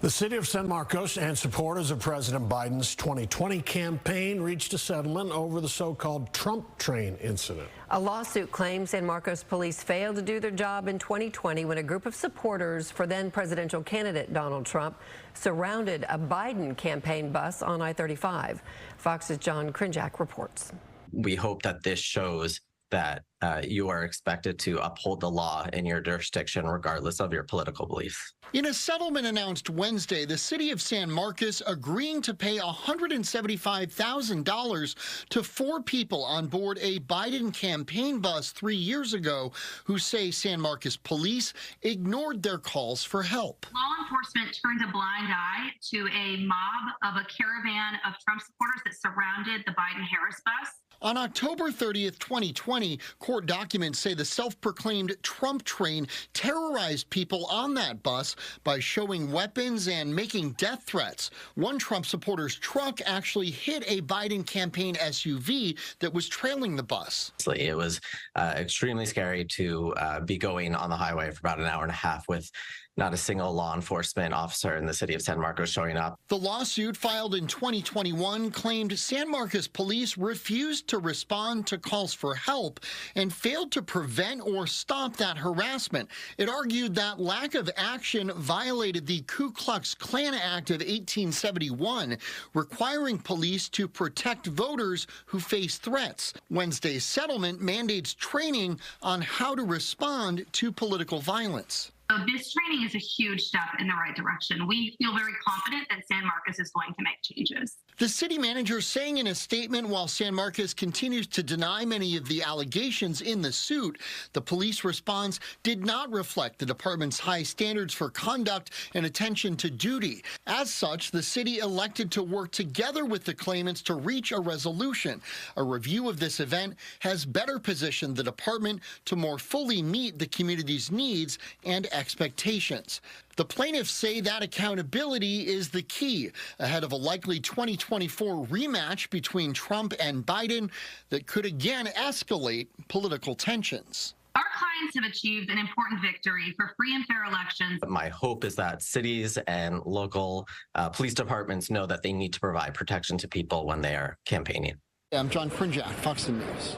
The city of San Marcos and supporters of President Biden's 2020 campaign reached a settlement over the so-called Trump train incident. A lawsuit claims San Marcos police failed to do their job in 2020 when a group of supporters for then presidential candidate Donald Trump surrounded a Biden campaign bus on I-35. Fox's John Krinjak reports. We hope that this shows that you are expected to uphold the law in your jurisdiction regardless of your political beliefs. In a settlement announced Wednesday, the city of San Marcos agreeing to pay $175,000 to 4 people on board a Biden campaign bus 3 years ago who say San Marcos police ignored their calls for help. Law enforcement turned a blind eye to a mob of a caravan of Trump supporters that surrounded the Biden-Harris bus. On October 30th, 2020, court documents say the self-proclaimed Trump train terrorized people on that bus by showing weapons and making death threats. One Trump supporter's truck actually hit a Biden campaign SUV that was trailing the bus. It was extremely scary to be going on the highway for about an hour and a half with not a single law enforcement officer in the city of San Marcos showing up. The lawsuit filed in 2021 claimed San Marcos police refused to respond to calls for help and failed to prevent or stop that harassment. It argued that lack of action violated the Ku Klux Klan Act of 1871, requiring police to protect voters who face threats. Wednesday's settlement mandates training on how to respond to political violence. So this training is a huge step in the right direction. We feel very confident that San Marcos is going to make changes. The city manager saying in a statement, while San Marcos continues to deny many of the allegations in the suit, the police response did not reflect the department's high standards for conduct and attention to duty. As such, the city elected to work together with the claimants to reach a resolution. A review of this event has better positioned the department to more fully meet the community's needs and expectations. The plaintiffs say that accountability is the key ahead of a likely 2024 rematch between Trump and Biden that could again escalate political tensions. Our clients have achieved an important victory for free and fair elections. My hope is that cities and local police departments know that they need to provide protection to people when they are campaigning. I'm John Krinjak, Fox News.